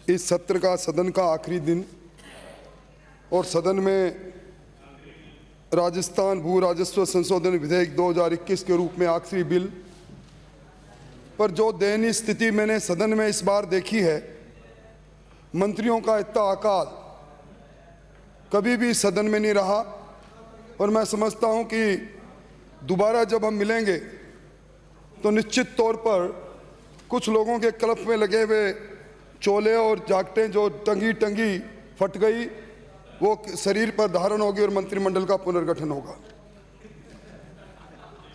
इस सत्र का सदन का आखिरी दिन और सदन में राजस्थान भू राजस्व संशोधन विधेयक 2021 के रूप में आखिरी बिल पर जो दयनीय स्थिति मैंने सदन में इस बार देखी है, मंत्रियों का इतना अकाल कभी भी सदन में नहीं रहा। और मैं समझता हूं कि दोबारा जब हम मिलेंगे तो निश्चित तौर पर कुछ लोगों के कलफ में लगे हुए चोले और जाकटें जो टंगी फट गई, वो शरीर पर धारण होगी और मंत्रिमंडल का पुनर्गठन होगा।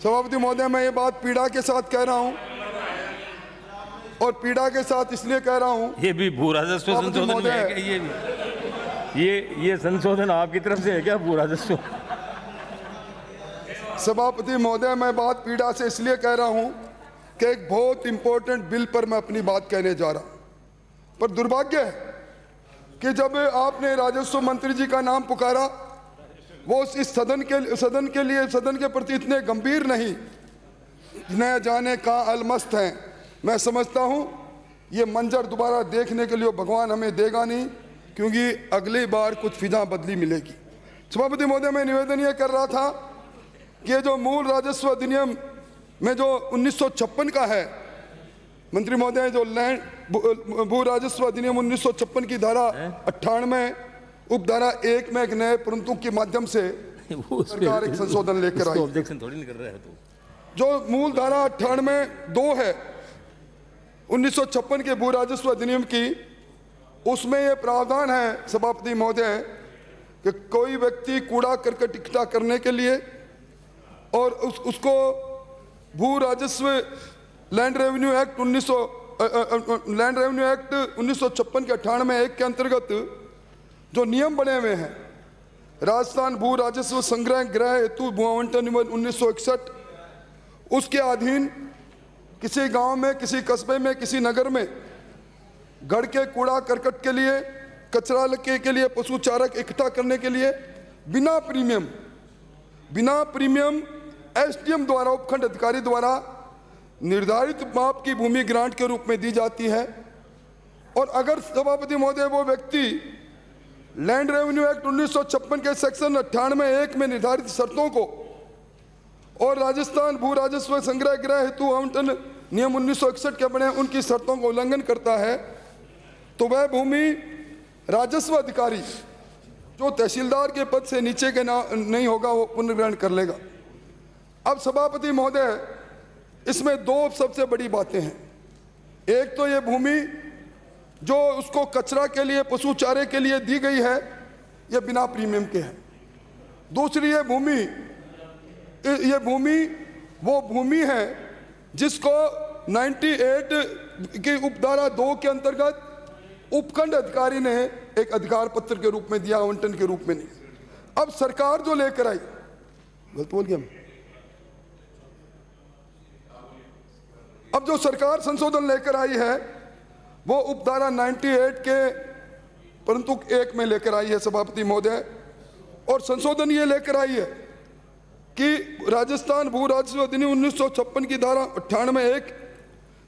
सभापति महोदय, मैं ये बात पीड़ा के साथ कह रहा हूं और पीड़ा के साथ इसलिए कह रहा हूं, ये भी भू राजस्व संशोधन में है क्या? ये संशोधन आपकी तरफ से है क्या, भू राजस्व? सभापति महोदय, मैं बात पीड़ा से इसलिए कह रहा हूं कि एक बहुत इंपॉर्टेंट बिल पर मैं अपनी बात कहने जा रहा हूं, पर दुर्भाग्य है कि जब आपने राजस्व मंत्री जी का नाम पुकारा, वो इस सदन के प्रति इतने गंभीर नहीं, न जाने कहाँ अलमस्त हैं। मैं समझता हूं ये मंजर दोबारा देखने के लिए भगवान हमें देगा नहीं, क्योंकि अगली बार कुछ फिजा बदली मिलेगी। सभापति महोदय, मैं निवेदन ये कर रहा था कि जो मूल राजस्व अधिनियम में जो 1956 का है, मंत्री महोदय, जो लैंड भू राजस्व अधिनियम 1956 की धारा 98 उपधारा 1 में एक नए परंतु के माध्यम से सरकार एक संशोधन लेकर आई। ऑब्जेक्शन थोड़ी नहीं कर रहा है तो जो मूल धारा 98(2) है 1956 के भू राजस्व अधिनियम की, उसमें यह प्रावधान है सभापति महोदय कि कोई व्यक्ति कूड़ा करकट इकट्ठा करने के लिए और उसको भू राजस्व लैंड रेवेन्यू एक्ट 1956 के 98(1) के अंतर्गत जो नियम बने हुए हैं, राजस्थान भू राजस्व संग्रह गृह हेतु भू आवंटन नियम 1961, उसके अधीन किसी गांव में, किसी कस्बे में, किसी नगर में घर के कूड़ा करकट के लिए, कचरा के लिए, पशु चारक इकट्ठा करने के लिए बिना प्रीमियम एसडीएम द्वारा, उपखंड अधिकारी द्वारा निर्धारित माप की भूमि ग्रांट के रूप में दी जाती है। और अगर सभापति महोदय वो व्यक्ति लैंड रेवेन्यू एक्ट 1956 के सेक्शन 98(1) में निर्धारित शर्तों को और राजस्थान भू राजस्व संग्रह गृह हेतु आवंटन नियम 1961 के बने उनकी शर्तों का उल्लंघन करता है, तो वह भूमि राजस्व अधिकारी जो तहसीलदार के पद से नीचे के नहीं होगा, वो पुनर्ग्रहण कर लेगा। अब सभापति महोदय, इसमें दो सबसे बड़ी बातें हैं। एक तो ये भूमि जो उसको कचरा के लिए, पशु चारे के लिए दी गई है, ये बिना प्रीमियम के है। दूसरी ये भूमि वो भूमि है जिसको 98 की उपधारा 2 के अंतर्गत उपखंड अधिकारी ने एक अधिकार पत्र के रूप में दिया, आवंटन के रूप में नहीं। अब सरकार जो लेकर आई, गलत बोल गया मैं, अब जो सरकार संशोधन लेकर आई है वो उपधारा 98 के परंतु 1 में लेकर आई है सभापति महोदय। और संशोधन ये लेकर आई है कि राजस्थान भू राजस्व अधिनियम 1956 की धारा 98(1)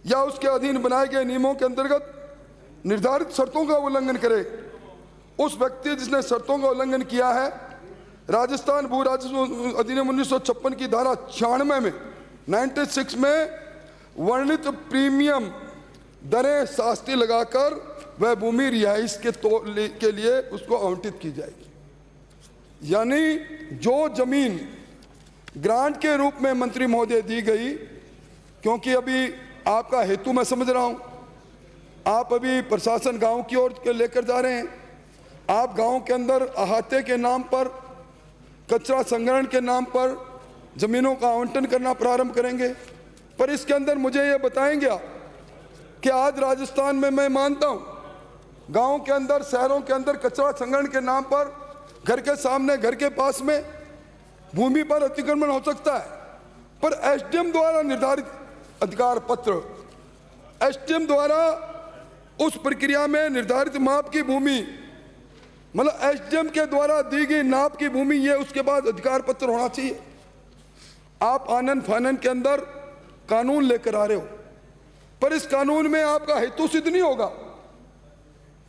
या उसके अधीन बनाए गए नियमों के अंतर्गत निर्धारित शर्तों का उल्लंघन करे, उस व्यक्ति जिसने शर्तों का उल्लंघन किया है, राजस्थान भू राजस्व अधिनियम 1956 की धारा 96 में 96 में वर्णित प्रीमियम दरें शास्ति लगाकर वह भूमि रिहाइश के लिए उसको आवंटित की जाएगी। यानी जो जमीन ग्रांट के रूप में मंत्री महोदय दी गई, क्योंकि अभी आपका हेतु मैं समझ रहा हूं, आप अभी प्रशासन गांव की ओर लेकर जा रहे हैं। आप गांव के अंदर अहाते के नाम पर, कचरा संग्रहण के नाम पर जमीनों का आवंटन करना प्रारंभ करेंगे। पर इसके अंदर मुझे ये बताएंगे आप कि आज राजस्थान में, मैं मानता हूं गांव के अंदर, शहरों के अंदर कचरा संग्रहण के नाम पर घर के सामने, घर के पास में भूमि पर अतिक्रमण हो सकता है, पर एसडीएम द्वारा निर्धारित अधिकार पत्र, एसडीएम द्वारा उस प्रक्रिया में निर्धारित माप की भूमि, मतलब एसडीएम के द्वारा दी गई नाप की भूमि, ये उसके बाद अधिकार पत्र होना चाहिए। आप आनंद फानन के अंदर कानून लेकर आ रहे हो, पर इस कानून में आपका हेतु सिद्ध नहीं होगा।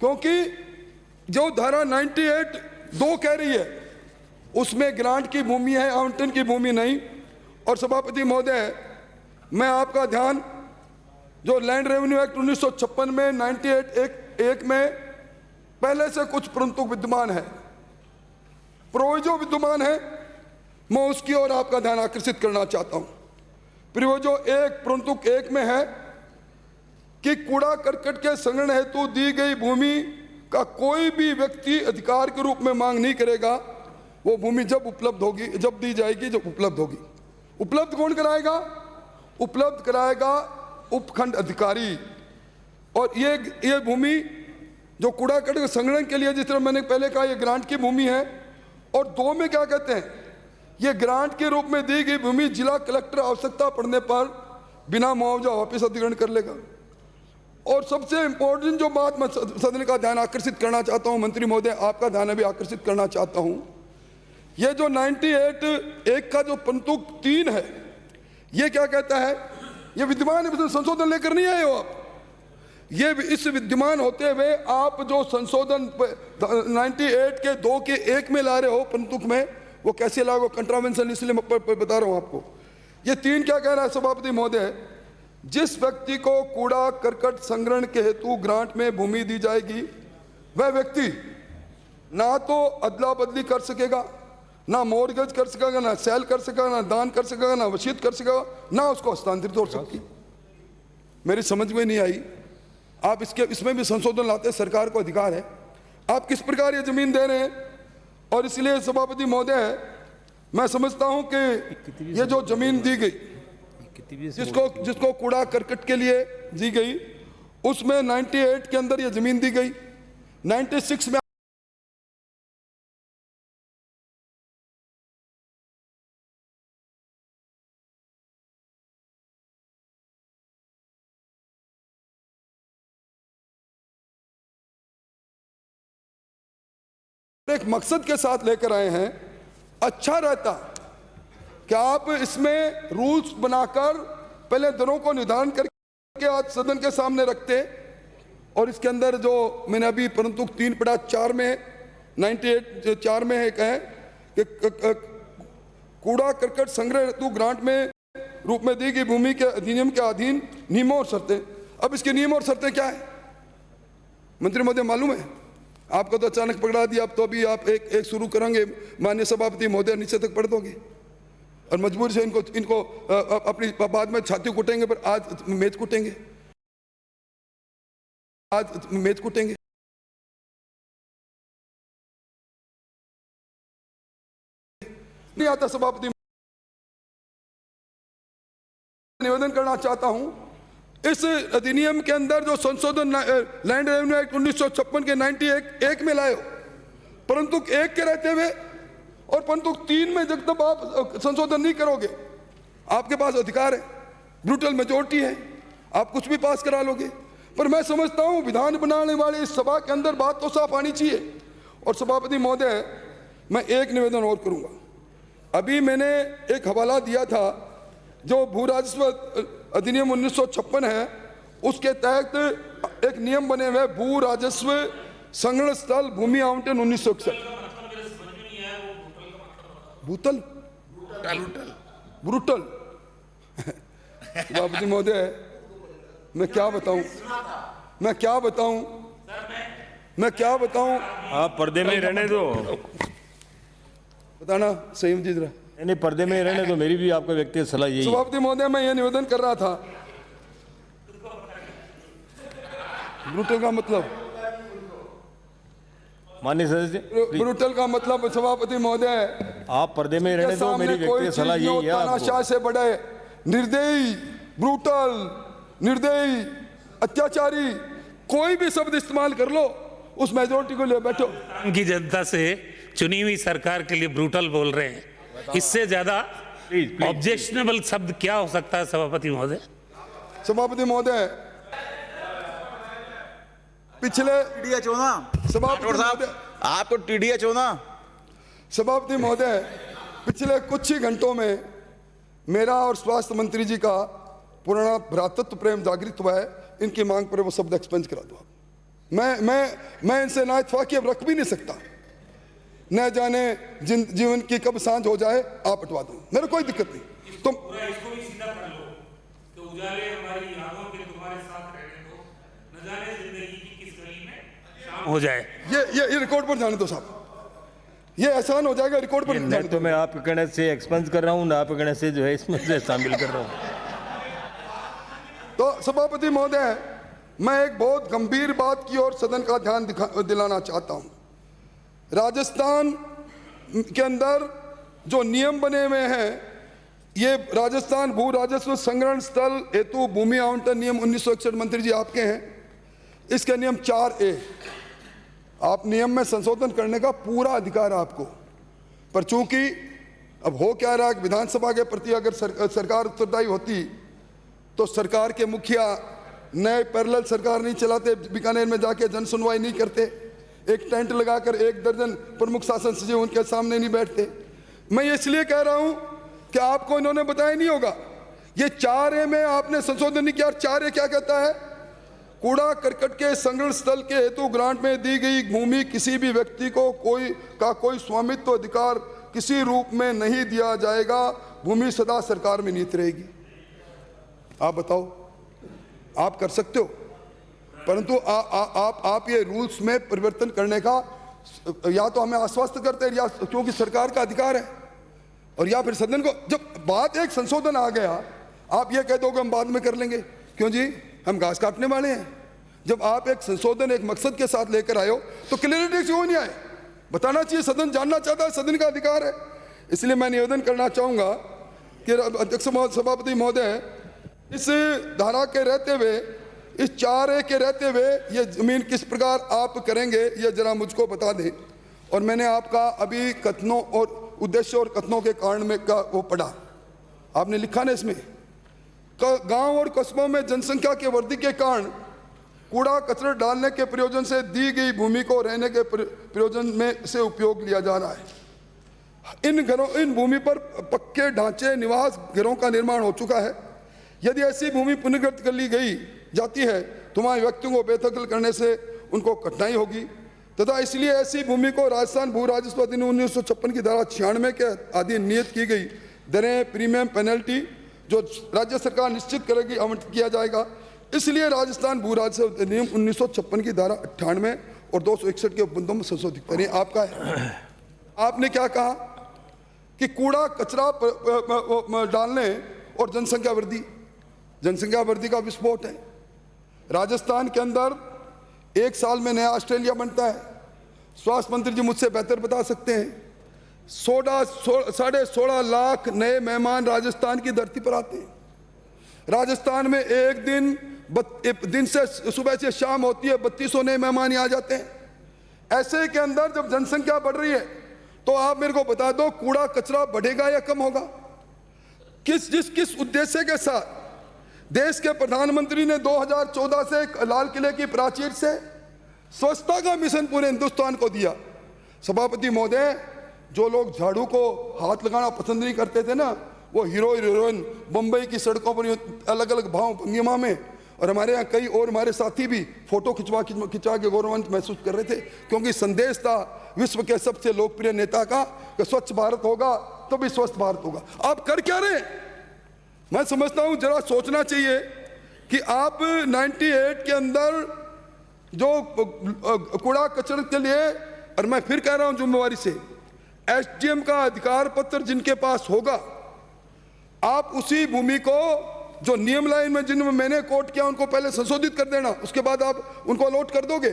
क्योंकि जो धारा 98(2) कह रही है उसमें ग्रांट की भूमि है, आवंटन की भूमि नहीं। और सभापति महोदय, मैं आपका ध्यान जो लैंड रेवेन्यू एक्ट 1956 में 98(1) में पहले से कुछ परंतु विद्यमान है, प्रोविजो विद्यमान है, मैं उसकी ओर आपका ध्यान आकर्षित करना चाहता हूं। प्रोविजो 1(1) में है कि कूड़ा करकट के संग्रहण हेतु दी गई भूमि का कोई भी व्यक्ति अधिकार के रूप में मांग नहीं करेगा। वो भूमि जब उपलब्ध होगी, जब दी जाएगी, जब उपलब्ध होगी। उपलब्ध कौन कराएगा? उपलब्ध कराएगा उपखंड अधिकारी। और ये भूमि जो कूड़ा करकट संग्रहण के लिए, जिस तरह मैंने पहले कहा, ये ग्रांट की भूमि है। और 2 में क्या कहते हैं, ये ग्रांट के रूप में दी गई भूमि जिला कलेक्टर आवश्यकता पड़ने पर बिना मुआवजा वापस अधिग्रहण कर लेगा। और सबसे इंपॉर्टेंट जो बात मैं सदन का ध्यान आकर्षित करना चाहता हूं, मंत्री महोदय आपका ध्यान भी आकर्षित करना चाहता हूं, ये जो 98(1) का जो पंतु 3 है, ये क्या कहता है? ये विद्यमान है, संशोधन लेकर नहीं आए हो आप। ये इस विद्यमान होते हुए आप जो संशोधन 98(2) के 1 में ला रहे हो पंतुक में, वो कैसे लागू? कंट्रावेंशन, इसलिए मैं बता रहा हूं आपको। ये 3 क्या कह रहा है सभापति महोदय? जिस व्यक्ति को कूड़ा करकट संग्रहण के हेतु ग्रांट में भूमि दी जाएगी, वह व्यक्ति ना तो अदला बदली कर सकेगा, ना मॉर्गेज कर सकेगा, ना सेल कर सकेगा, ना दान कर सकेगा, ना वसीयत कर सकेगा, ना उसको हस्तांतरित हो सकती। मेरी समझ में नहीं आई, आप इसमें भी संशोधन लाते, सरकार को अधिकार है, आप किस प्रकार ये जमीन दे रहे हैं। और इसलिए सभापति महोदय, मैं समझता हूं कि ये जो जमीन दी गई, जिसको कूड़ा करकट के लिए दी गई, उसमें 98 के अंदर ये जमीन दी गई, 96 में एक मकसद के साथ लेकर आए हैं। अच्छा रहता कि आप इसमें रूल्स बनाकर पहले दरों को निर्धारण करके आज सदन के सामने रखते। और इसके अंदर जो मैंने अभी परंतु 3(4) में 98(4) में है कि कूड़ा करकट संग्रह हेतु ग्रांट में रूप में दी गई भूमि के अधिनियम के अधीन नियमों और शर्तें। अब इसके नियम और शर्तें क्या है मंत्री महोदय, मालूम है आपको? तो अचानक पकड़ा दिया, अब तो अभी आप एक शुरू करेंगे, माननीय सभापति महोदय नीचे तक पढ़ दोगे और मजबूरी से इनको अपनी बाद में छाती कूटेंगे, पर आज मेज कूटेंगे, आज मेज कूटेंगे। नहीं आता सभापति, निवेदन करना चाहता हूं, इस अधिनियम के अंदर जो संशोधन लैंड रेवेन्यू एक्ट 1956 के 98(1) में लाए हो, परंतु 1 के रहते हुए और परंतु 3 में जब तक आप संशोधन नहीं करोगे, आपके पास अधिकार है, ब्रूटल मेजोरिटी है, आप कुछ भी पास करा लोगे। पर मैं समझता हूं विधान बनाने वाले इस सभा के अंदर बात तो साफ आनी चाहिए। और सभापति महोदय, मैं एक निवेदन और करूंगा। अभी मैंने एक हवाला दिया था, जो भू राजस्व अधिनियम 1956 है, उसके तहत एक नियम बने हुए भू राजस्व संग्रहण स्थल भूमि आवंटन 1961। भूतल ब्रूटल सभापति महोदय, मैं क्या बताऊं? आप पर्दे में ही रहने दो, बताना संयम जी जरा। नहीं, पर्दे में ही रहने दो, मेरी भी आपका व्यक्तिगत सलाह यही है। सभापति महोदय, मैं ये निवेदन कर रहा था, ब्रूटल का मतलब, माननीय सदस्य, ब्रूटल का मतलब सभापति महोदय, आप पर्दे में ही रहने दो, मेरी व्यक्तिगत सलाह यही है आपको। तानाशाह से बड़े निर्दयी, ब्रूटल, निर्दयी, अत्याचारी, कोई भी शब्द इस्तेमाल कर लो, उस मेजोरिटी को ले बैठो। की जनता से चुनी हुई सरकार के लिए ब्रूटल बोल रहे हैं, इससे ज्यादा ऑब्जेक्शनेबल शब्द क्या हो सकता है सभापति महोदय? सभापति महोदय, पिछले TDH हो ना सभापति महोदय, आप तो TDH हो ना। सभापति महोदय, पिछले कुछ ही घंटों में मेरा और स्वास्थ्य मंत्री जी का पुराना भ्रातृत्व प्रेम जागृत हुआ है। इनकी मांग पर वो शब्द एक्सपेंस करा दो आप। मैं इनसे ना इत्तेफाकी अब रख भी नहीं सकता। न जाने जीवन की कब सांझ हो जाए, आप हटवा दो, मेरे कोई दिक्कत नहीं। तुम इसको भी सीधा कर लो तो उजाले हमारी यादों के तुम्हारे साथ रहने दो, न जाने जिंदगी की किस गली में शाम हो जाए। ये रिकॉर्ड पर जाने दो साहब, ये एहसान हो जाएगा रिकॉर्ड पर मैं तो मैं आपके कहने से एक्सपेंस कर रहा हूँ ना, आपके कहने से जो है इसमें से शामिल कर रहा हूँ। तो सभापति महोदय, मैं एक बहुत गंभीर बात की ओर सदन का ध्यान दिलाना चाहता हूं। राजस्थान के अंदर जो नियम बने हुए हैं, ये राजस्थान भू राजस्व संग्रहण स्थल हेतु भूमि आवंटन नियम 1961 मंत्री जी आपके हैं। इसके नियम 4A, आप नियम में संशोधन करने का पूरा अधिकार है आपको, पर चूंकि अब हो क्या रहा है, विधानसभा के प्रति अगर सरकार उत्तरदायी होती तो सरकार के मुखिया नए पैरेलल सरकार नहीं चलाते, बीकानेर में जाके जन सुनवाई नहीं करते, एक टेंट लगाकर 1 दर्जन प्रमुख शासन सचिव उनके सामने नहीं बैठते। मैं इसलिए कह रहा हूं कि आपको इन्होंने बताया नहीं होगा, ये 4A में आपने संशोधन नहीं किया। 4A क्या कहता है? कूड़ा करकट के संग्रहण स्थल के हेतु ग्रांट में दी गई भूमि किसी भी व्यक्ति को कोई स्वामित्व अधिकार किसी रूप में नहीं दिया जाएगा, भूमि सदा सरकार में नीति रहेगी। आप बताओ, आप कर सकते हो, परंतु आप ये रूल्स में परिवर्तन करने का या तो हमें आश्वस्त करते हैं, या क्योंकि सरकार का अधिकार है, और या फिर सदन को जब बात एक संशोधन आ गया आप ये कह दोगे हम बाद में कर लेंगे। क्यों जी, हम घास काटने वाले हैं? जब आप एक संशोधन एक मकसद के साथ लेकर आए हो तो क्लियरिटी क्यों नहीं आए? बताना चाहिए, सदन जानना चाहता है, सदन का अधिकार है। इसलिए मैं निवेदन करना चाहूंगा कि अध्यक्ष सभापति महोदय, इस धारा के रहते हुए, इस 4A के रहते हुए ये जमीन किस प्रकार आप करेंगे ये जरा मुझको बता दें। और मैंने आपका अभी कथनों और उद्देश्य और कथनों के कारण में का वो पढ़ा, आपने लिखा ना इसमें, गांव और कस्बों में जनसंख्या के वृद्धि के कारण कूड़ा कचरा डालने के प्रयोजन से दी गई भूमि को रहने के प्रयोजन में से उपयोग लिया जा रहा है। इन भूमि पर पक्के ढांचे निवास घरों का निर्माण हो चुका है। यदि ऐसी भूमि पुनर्गत कर ली गई जाती है तो वहाँ व्यक्तियों को बेदखल करने से उनको कठिनाई होगी, तथा इसलिए ऐसी भूमि को राजस्थान भू राजस्व अधिनियम 1956 की धारा 96 के अधीन नियत की गई दरें, प्रीमियम, पेनल्टी जो राज्य सरकार निश्चित करेगी आवंटित किया जाएगा। इसलिए राजस्थान भू राजस्व अधिनियम 1956 की धारा 98 और 261 के उपबंधों में संशोधित करें। आपका है, आपने क्या कहा कि कूड़ा कचरा डालने और जनसंख्या वृद्धि का विस्फोट है। राजस्थान के अंदर 1 साल में नया ऑस्ट्रेलिया बनता है। स्वास्थ्य मंत्री जी मुझसे बेहतर बता सकते हैं, 16.5 लाख नए मेहमान राजस्थान की धरती पर आते हैं। राजस्थान में एक दिन से सुबह से शाम होती है, 3200 नए मेहमान यहाँ आ जाते हैं। ऐसे के अंदर जब जनसंख्या बढ़ रही है तो आप मेरे को बता दो, कूड़ा कचरा बढ़ेगा या कम होगा? किस उद्देश्य के साथ देश के प्रधानमंत्री ने 2014 से लाल किले की प्राचीर से स्वच्छता का मिशन पूरे हिंदुस्तान को दिया। सभापति महोदय, जो लोग झाड़ू को हाथ लगाना पसंद नहीं करते थे ना, वो हीरोइन बम्बई की सड़कों पर अलग अलग भाव भंगिमा में, और हमारे यहाँ कई और हमारे साथी भी फोटो खिंचा के गौरवान्वित महसूस कर रहे थे, क्योंकि संदेश था विश्व के सबसे लोकप्रिय नेता का कि स्वच्छ भारत होगा तो भी स्वस्थ भारत होगा। आप कर क्या रहे? मैं समझता हूं जरा सोचना चाहिए कि आप 98 के अंदर जो कूड़ा कचरा के लिए, और मैं फिर कह रहा हूं जिम्मेवारी से, एसडीएम का अधिकार पत्र जिनके पास होगा, आप उसी भूमि को जो नियम लाइन में जिनमें मैंने कोट किया उनको पहले संशोधित कर देना, उसके बाद आप उनको अलॉट कर दोगे।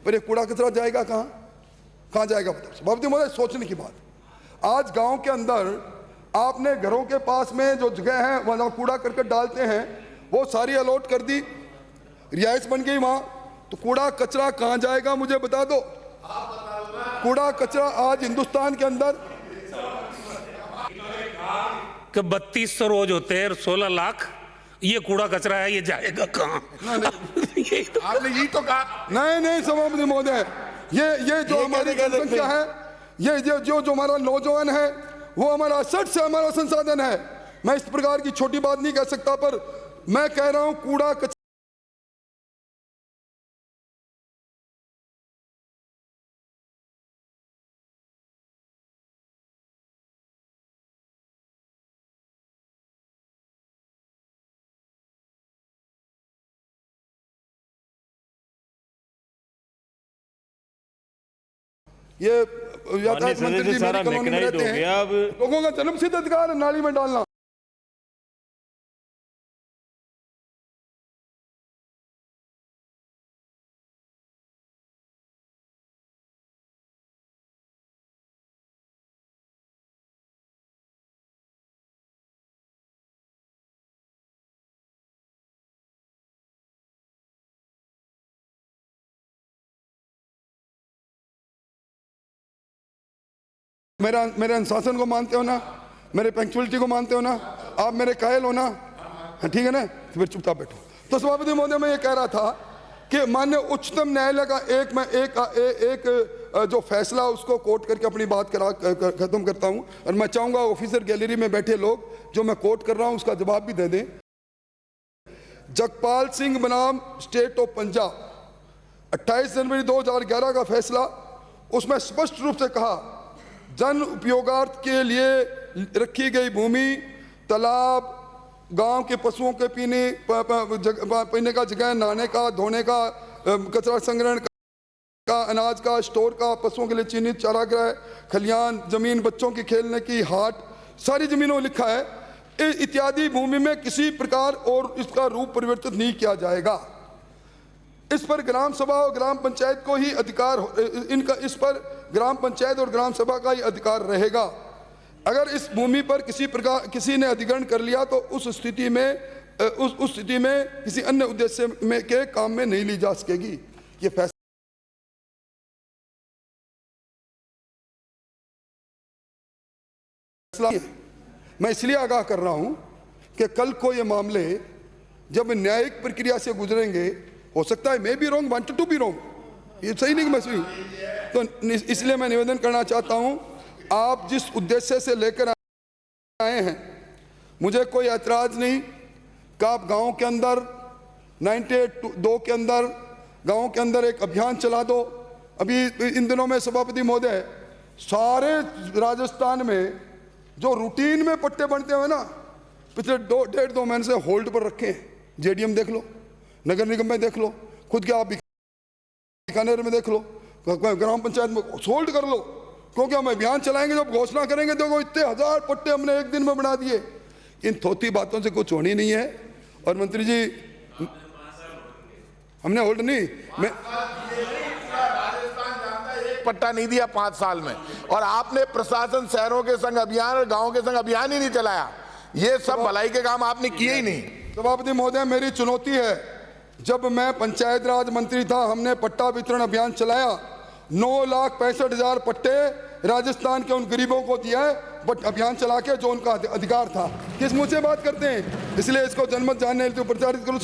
पर ये कूड़ा कचरा जाएगा कहाँ जाएगा? सभापति महोदय, सोचने की बात। आज गांव के अंदर आपने घरों के पास में जो जगह है वहां कूड़ा करकट डालते हैं वो सारी अलॉट कर दी, रिहाइश बन गई वहां, तो कूड़ा कचरा कहाँ जाएगा मुझे बता दो। कूड़ा कचरा आज हिंदुस्तान के अंदर 3200 रोज होते हैं और 16 लाख ये कूड़ा कचरा है, ये जाएगा कहाँ? आपने ये तो कहा। नहीं सभापति महोदय, ये जो हमारी जनसंख्या है, ये जो हमारा नौजवान है, वो हमारा असट से हमारा संसाधन है। मैं इस प्रकार की छोटी बात नहीं कह सकता, पर मैं कह रहा हूं कूड़ा ये यातायात माननीय मंत्री जी सदस्य, सारा मेरी कॉलोनी में मैकेनाइज्ड रहते हो गया हैं, अब। लोगों का जन्मसिद्ध अधिकार है नाली में डालना। मेरे अनुशासन को मानते हो ना, मेरे पंक्चुअलिटी को मानते हो ना, आप मेरे कायल हो ना, ठीक है ना, तो फिर चुपचाप बैठो। तो सभापति महोदय, मैं ये कह रहा था कि माननीय उच्चतम न्यायालय का एक जो फैसला उसको कोट करके अपनी बात खत्म करता हूं। और मैं चाहूंगा ऑफिसर गैलरी में बैठे लोग जो मैं कोट कर रहा हूं उसका जवाब भी दे दें। जगपाल सिंह बनाम स्टेट ऑफ पंजाब 28 जनवरी 2011 का फैसला, उसमें स्पष्ट रूप से कहा जन उपयोगार्थ के लिए रखी गई भूमि, तालाब, गांव के पशुओं के पीने का जगह, नहाने का, धोने का, कचरा संग्रहण का, अनाज का स्टोर का, पशुओं के लिए चिन्हित चारागाह, खलियान, जमीन, बच्चों की खेलने की हाट, सारी जमीनों में लिखा है इत्यादि भूमि में किसी प्रकार और इसका रूप परिवर्तित नहीं किया जाएगा। इस पर ग्राम सभा और ग्राम पंचायत को ही अधिकार, इस पर ग्राम पंचायत और ग्राम सभा का ही अधिकार रहेगा। अगर इस भूमि पर किसी ने अधिग्रहण कर लिया तो उस स्थिति में किसी अन्य उद्देश्य के काम में नहीं ली जा सकेगी। ये फैसला मैं इसलिए आगाह कर रहा हूं कि कल को ये मामले जब न्यायिक प्रक्रिया से गुजरेंगे, हो सकता है मैं भी wrong, wanted to be wrong, ये सही नहीं कि मैं सही, तो इसलिए मैं निवेदन करना चाहता हूं, आप जिस उद्देश्य से लेकर आए हैं मुझे कोई ऐतराज नहीं कि आप गांव के अंदर 98-2 के अंदर गांव के अंदर एक अभियान चला दो। अभी इन दिनों में सभापति महोदय सारे राजस्थान में जो रूटीन में पट्टे बनते हुए ना पिछले 1.5-2 महीने से होल्ड पर रखे हैं। जेडीएम देख लो, नगर निगम में देख लो, खुद के आप बीकानेर में देख लो, ग्राम पंचायत में होल्ड कर लो, क्योंकि हम अभियान चलाएंगे, जब घोषणा करेंगे देखो इतने 1000 पट्टे हमने एक दिन में बना दिए। इन थोती बातों से कुछ होनी नहीं है। और मंत्री जी हमने होल्ड नहीं, मैं पट्टा नहीं दिया 5 साल में, और आपने प्रशासन शहरों के संग अभियान और गांवों के संग अभियान ही नहीं चलाया। ये सब भलाई के काम आपने किए ही नहीं। सभापति महोदय, मेरी चुनौती है, जब मैं पंचायत राज मंत्री था हमने पट्टा वितरण अभियान चलाया, 9,65,000 पट्टे राजस्थान के उन गरीबों को दिया है, बट अभियान चला के जो उनका अधिकार था। किस मुंह से बात करते हैं? इसलिए इसको जनमत जानने हेतु प्रचारित करूं।